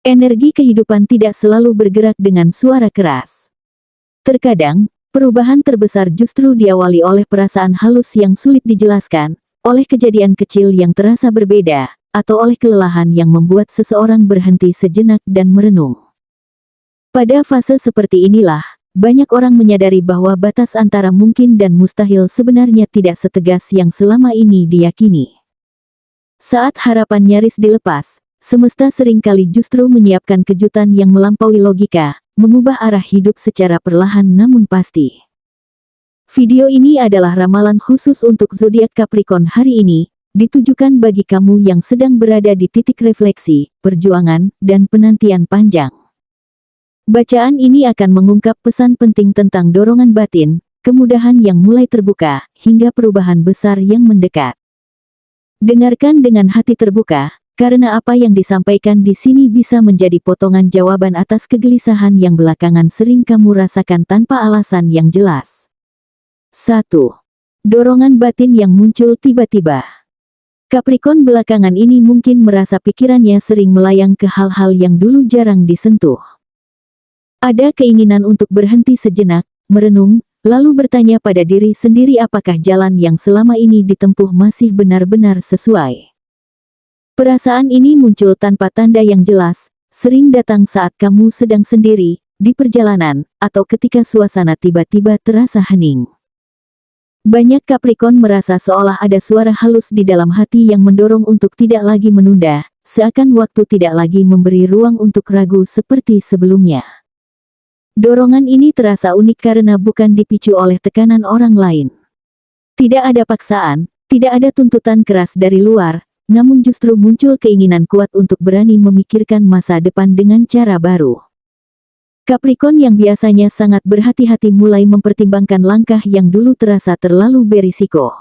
Energi kehidupan tidak selalu bergerak dengan suara keras. Terkadang, perubahan terbesar justru diawali oleh perasaan halus yang sulit dijelaskan, oleh kejadian kecil yang terasa berbeda, atau oleh kelelahan yang membuat seseorang berhenti sejenak dan merenung. Pada fase seperti inilah, banyak orang menyadari bahwa batas antara mungkin dan mustahil sebenarnya tidak setegas yang selama ini diyakini. Saat harapan nyaris dilepas, semesta seringkali justru menyiapkan kejutan yang melampaui logika, mengubah arah hidup secara perlahan namun pasti. Video ini adalah ramalan khusus untuk zodiak Capricorn hari ini, ditujukan bagi kamu yang sedang berada di titik refleksi, perjuangan, dan penantian panjang. Bacaan ini akan mengungkap pesan penting tentang dorongan batin, kemudahan yang mulai terbuka, hingga perubahan besar yang mendekat. Dengarkan dengan hati terbuka, karena apa yang disampaikan di sini bisa menjadi potongan jawaban atas kegelisahan yang belakangan sering kamu rasakan tanpa alasan yang jelas. 1. Dorongan batin yang muncul tiba-tiba. Capricorn belakangan ini mungkin merasa pikirannya sering melayang ke hal-hal yang dulu jarang disentuh. Ada keinginan untuk berhenti sejenak, merenung, lalu bertanya pada diri sendiri apakah jalan yang selama ini ditempuh masih benar-benar sesuai. Perasaan ini muncul tanpa tanda yang jelas, sering datang saat kamu sedang sendiri, di perjalanan, atau ketika suasana tiba-tiba terasa hening. Banyak Capricorn merasa seolah ada suara halus di dalam hati yang mendorong untuk tidak lagi menunda, seakan waktu tidak lagi memberi ruang untuk ragu seperti sebelumnya. Dorongan ini terasa unik karena bukan dipicu oleh tekanan orang lain. Tidak ada paksaan, tidak ada tuntutan keras dari luar, namun justru muncul keinginan kuat untuk berani memikirkan masa depan dengan cara baru. Capricorn yang biasanya sangat berhati-hati mulai mempertimbangkan langkah yang dulu terasa terlalu berisiko.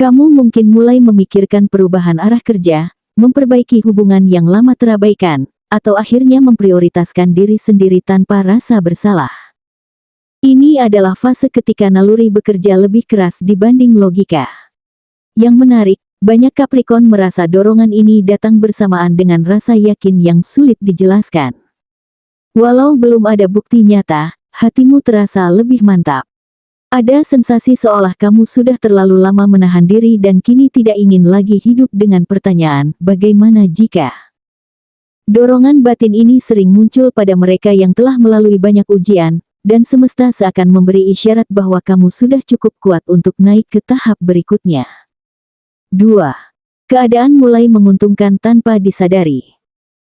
Kamu mungkin mulai memikirkan perubahan arah kerja, memperbaiki hubungan yang lama terabaikan, atau akhirnya memprioritaskan diri sendiri tanpa rasa bersalah. Ini adalah fase ketika naluri bekerja lebih keras dibanding logika. Yang menarik, banyak Capricorn merasa dorongan ini datang bersamaan dengan rasa yakin yang sulit dijelaskan. Walau belum ada bukti nyata, hatimu terasa lebih mantap. Ada sensasi seolah kamu sudah terlalu lama menahan diri dan kini tidak ingin lagi hidup dengan pertanyaan, bagaimana jika? Dorongan batin ini sering muncul pada mereka yang telah melalui banyak ujian, dan semesta seakan memberi isyarat bahwa kamu sudah cukup kuat untuk naik ke tahap berikutnya. 2. Keadaan mulai menguntungkan tanpa disadari.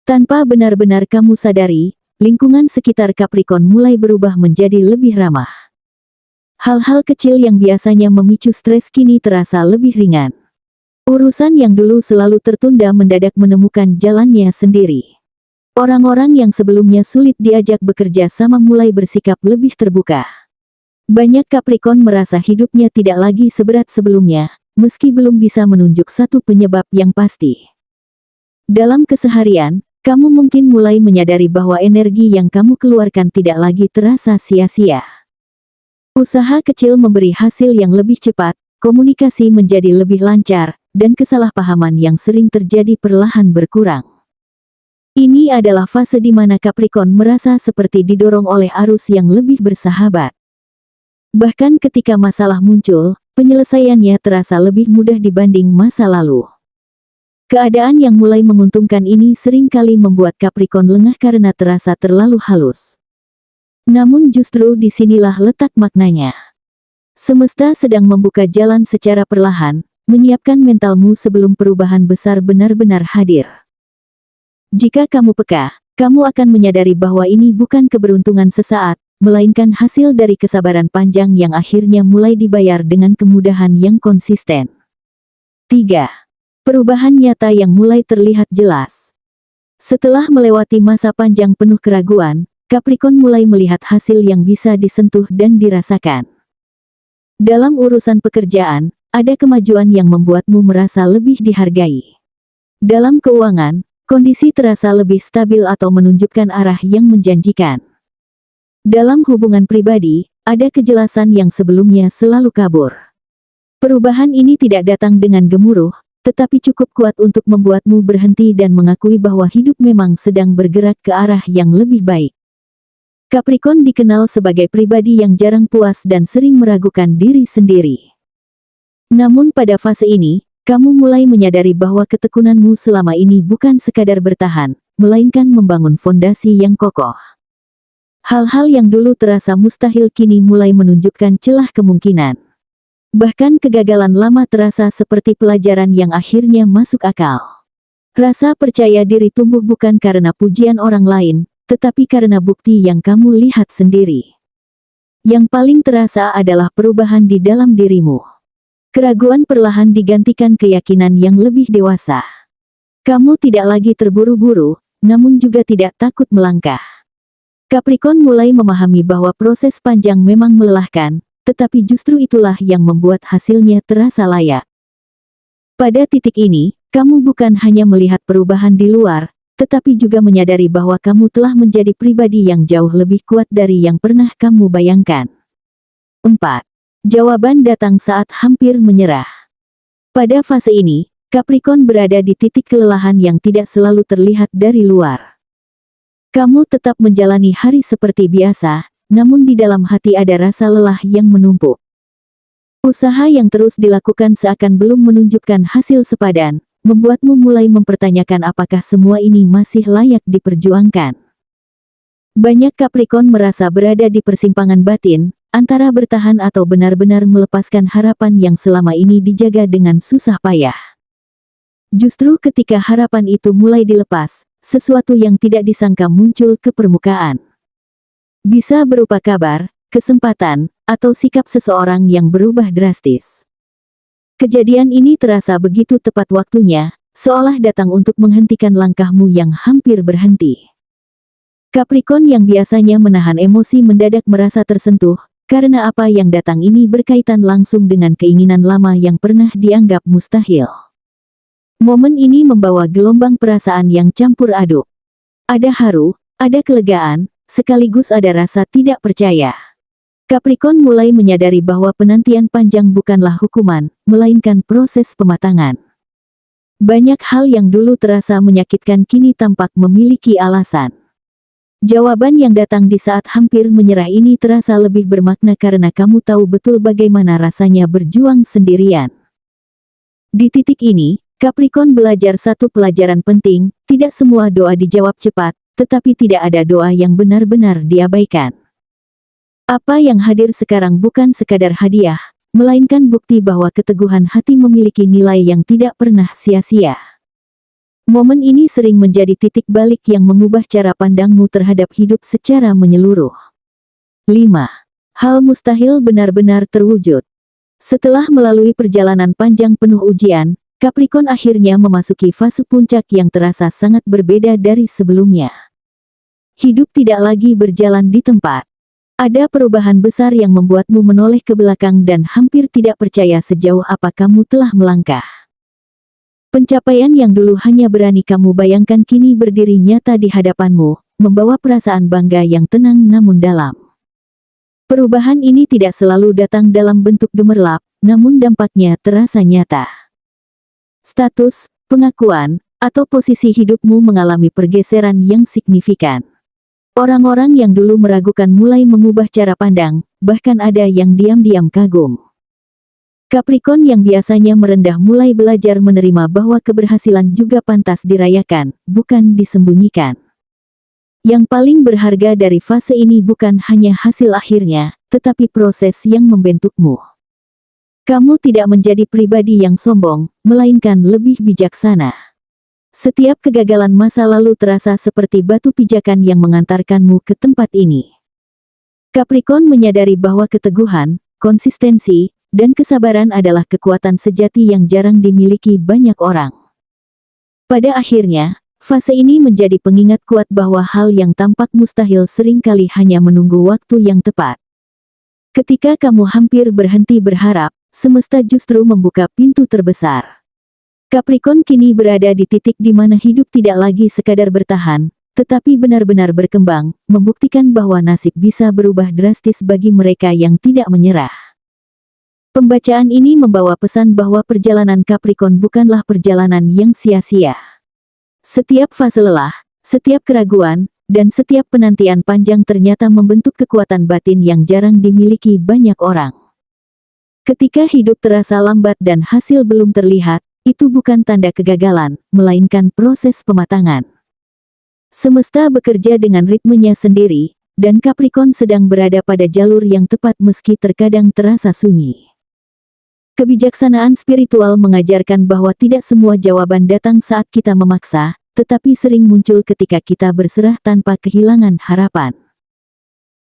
Tanpa benar-benar kamu sadari, lingkungan sekitar Capricorn mulai berubah menjadi lebih ramah. Hal-hal kecil yang biasanya memicu stres kini terasa lebih ringan. Urusan yang dulu selalu tertunda mendadak menemukan jalannya sendiri. Orang-orang yang sebelumnya sulit diajak bekerja sama mulai bersikap lebih terbuka. Banyak Capricorn merasa hidupnya tidak lagi seberat sebelumnya, meski belum bisa menunjuk satu penyebab yang pasti. Dalam keseharian, kamu mungkin mulai menyadari bahwa energi yang kamu keluarkan tidak lagi terasa sia-sia. Usaha kecil memberi hasil yang lebih cepat, komunikasi menjadi lebih lancar, dan kesalahpahaman yang sering terjadi perlahan berkurang. Ini adalah fase di mana Capricorn merasa seperti didorong oleh arus yang lebih bersahabat. Bahkan ketika masalah muncul, penyelesaiannya terasa lebih mudah dibanding masa lalu. Keadaan yang mulai menguntungkan ini seringkali membuat Capricorn lengah karena terasa terlalu halus. Namun justru disinilah letak maknanya. Semesta sedang membuka jalan secara perlahan, menyiapkan mentalmu sebelum perubahan besar benar-benar hadir. Jika kamu peka, kamu akan menyadari bahwa ini bukan keberuntungan sesaat, melainkan hasil dari kesabaran panjang yang akhirnya mulai dibayar dengan kemudahan yang konsisten. 3. Perubahan nyata yang mulai terlihat jelas. Setelah melewati masa panjang penuh keraguan, Capricorn mulai melihat hasil yang bisa disentuh dan dirasakan. Dalam urusan pekerjaan, ada kemajuan yang membuatmu merasa lebih dihargai. Dalam keuangan, kondisi terasa lebih stabil atau menunjukkan arah yang menjanjikan. Dalam hubungan pribadi, ada kejelasan yang sebelumnya selalu kabur. Perubahan ini tidak datang dengan gemuruh, tetapi cukup kuat untuk membuatmu berhenti dan mengakui bahwa hidup memang sedang bergerak ke arah yang lebih baik. Capricorn dikenal sebagai pribadi yang jarang puas dan sering meragukan diri sendiri. Namun pada fase ini, kamu mulai menyadari bahwa ketekunanmu selama ini bukan sekadar bertahan, melainkan membangun fondasi yang kokoh. Hal-hal yang dulu terasa mustahil kini mulai menunjukkan celah kemungkinan. Bahkan kegagalan lama terasa seperti pelajaran yang akhirnya masuk akal. Rasa percaya diri tumbuh bukan karena pujian orang lain, tetapi karena bukti yang kamu lihat sendiri. Yang paling terasa adalah perubahan di dalam dirimu. Keraguan perlahan digantikan keyakinan yang lebih dewasa. Kamu tidak lagi terburu-buru, namun juga tidak takut melangkah. Capricorn mulai memahami bahwa proses panjang memang melelahkan, tetapi justru itulah yang membuat hasilnya terasa layak. Pada titik ini, kamu bukan hanya melihat perubahan di luar, tetapi juga menyadari bahwa kamu telah menjadi pribadi yang jauh lebih kuat dari yang pernah kamu bayangkan. 4. Jawaban datang saat hampir menyerah. Pada fase ini, Capricorn berada di titik kelelahan yang tidak selalu terlihat dari luar. Kamu tetap menjalani hari seperti biasa, namun di dalam hati ada rasa lelah yang menumpuk. Usaha yang terus dilakukan seakan belum menunjukkan hasil sepadan, membuatmu mulai mempertanyakan apakah semua ini masih layak diperjuangkan. Banyak Capricorn merasa berada di persimpangan batin, antara bertahan atau benar-benar melepaskan harapan yang selama ini dijaga dengan susah payah. Justru ketika harapan itu mulai dilepas, sesuatu yang tidak disangka muncul ke permukaan. Bisa berupa kabar, kesempatan, atau sikap seseorang yang berubah drastis. Kejadian ini terasa begitu tepat waktunya, seolah datang untuk menghentikan langkahmu yang hampir berhenti. Capricorn yang biasanya menahan emosi mendadak merasa tersentuh, karena apa yang datang ini berkaitan langsung dengan keinginan lama yang pernah dianggap mustahil. Momen ini membawa gelombang perasaan yang campur aduk. Ada haru, ada kelegaan, sekaligus ada rasa tidak percaya. Capricorn mulai menyadari bahwa penantian panjang bukanlah hukuman, melainkan proses pematangan. Banyak hal yang dulu terasa menyakitkan kini tampak memiliki alasan. Jawaban yang datang di saat hampir menyerah ini terasa lebih bermakna karena kamu tahu betul bagaimana rasanya berjuang sendirian. Di titik ini, Capricorn belajar satu pelajaran penting, tidak semua doa dijawab cepat, tetapi tidak ada doa yang benar-benar diabaikan. Apa yang hadir sekarang bukan sekadar hadiah, melainkan bukti bahwa keteguhan hati memiliki nilai yang tidak pernah sia-sia. Momen ini sering menjadi titik balik yang mengubah cara pandangmu terhadap hidup secara menyeluruh. 5. Hal mustahil benar-benar terwujud. Setelah melalui perjalanan panjang penuh ujian, Capricorn akhirnya memasuki fase puncak yang terasa sangat berbeda dari sebelumnya. Hidup tidak lagi berjalan di tempat. Ada perubahan besar yang membuatmu menoleh ke belakang dan hampir tidak percaya sejauh apa kamu telah melangkah. Pencapaian yang dulu hanya berani kamu bayangkan kini berdiri nyata di hadapanmu, membawa perasaan bangga yang tenang namun dalam. Perubahan ini tidak selalu datang dalam bentuk gemerlap, namun dampaknya terasa nyata. Status, pengakuan, atau posisi hidupmu mengalami pergeseran yang signifikan. Orang-orang yang dulu meragukan mulai mengubah cara pandang, bahkan ada yang diam-diam kagum. Capricorn yang biasanya merendah mulai belajar menerima bahwa keberhasilan juga pantas dirayakan, bukan disembunyikan. Yang paling berharga dari fase ini bukan hanya hasil akhirnya, tetapi proses yang membentukmu. Kamu tidak menjadi pribadi yang sombong, melainkan lebih bijaksana. Setiap kegagalan masa lalu terasa seperti batu pijakan yang mengantarkanmu ke tempat ini. Capricorn menyadari bahwa keteguhan, konsistensi, dan kesabaran adalah kekuatan sejati yang jarang dimiliki banyak orang. Pada akhirnya, fase ini menjadi pengingat kuat bahwa hal yang tampak mustahil seringkali hanya menunggu waktu yang tepat. Ketika kamu hampir berhenti berharap, semesta justru membuka pintu terbesar. Capricorn kini berada di titik di mana hidup tidak lagi sekadar bertahan, tetapi benar-benar berkembang, membuktikan bahwa nasib bisa berubah drastis bagi mereka yang tidak menyerah. Pembacaan ini membawa pesan bahwa perjalanan Capricorn bukanlah perjalanan yang sia-sia. Setiap fase lelah, setiap keraguan, dan setiap penantian panjang ternyata membentuk kekuatan batin yang jarang dimiliki banyak orang. Ketika hidup terasa lambat dan hasil belum terlihat, itu bukan tanda kegagalan, melainkan proses pematangan. Semesta bekerja dengan ritmenya sendiri, dan Capricorn sedang berada pada jalur yang tepat meski terkadang terasa sunyi. Kebijaksanaan spiritual mengajarkan bahwa tidak semua jawaban datang saat kita memaksa, tetapi sering muncul ketika kita berserah tanpa kehilangan harapan.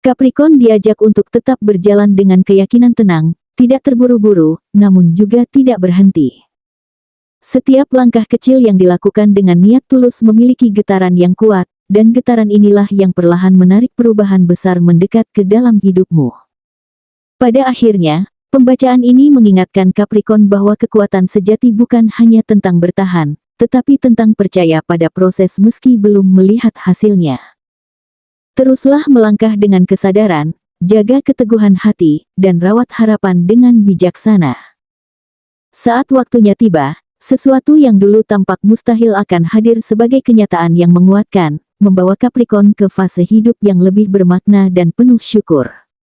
Capricorn diajak untuk tetap berjalan dengan keyakinan tenang, tidak terburu-buru, namun juga tidak berhenti. Setiap langkah kecil yang dilakukan dengan niat tulus memiliki getaran yang kuat, dan getaran inilah yang perlahan menarik perubahan besar mendekat ke dalam hidupmu. Pada akhirnya, pembacaan ini mengingatkan Capricorn bahwa kekuatan sejati bukan hanya tentang bertahan, tetapi tentang percaya pada proses meski belum melihat hasilnya. Teruslah melangkah dengan kesadaran, jaga keteguhan hati, dan rawat harapan dengan bijaksana. Saat waktunya tiba, sesuatu yang dulu tampak mustahil akan hadir sebagai kenyataan yang menguatkan, membawa Capricorn ke fase hidup yang lebih bermakna dan penuh syukur.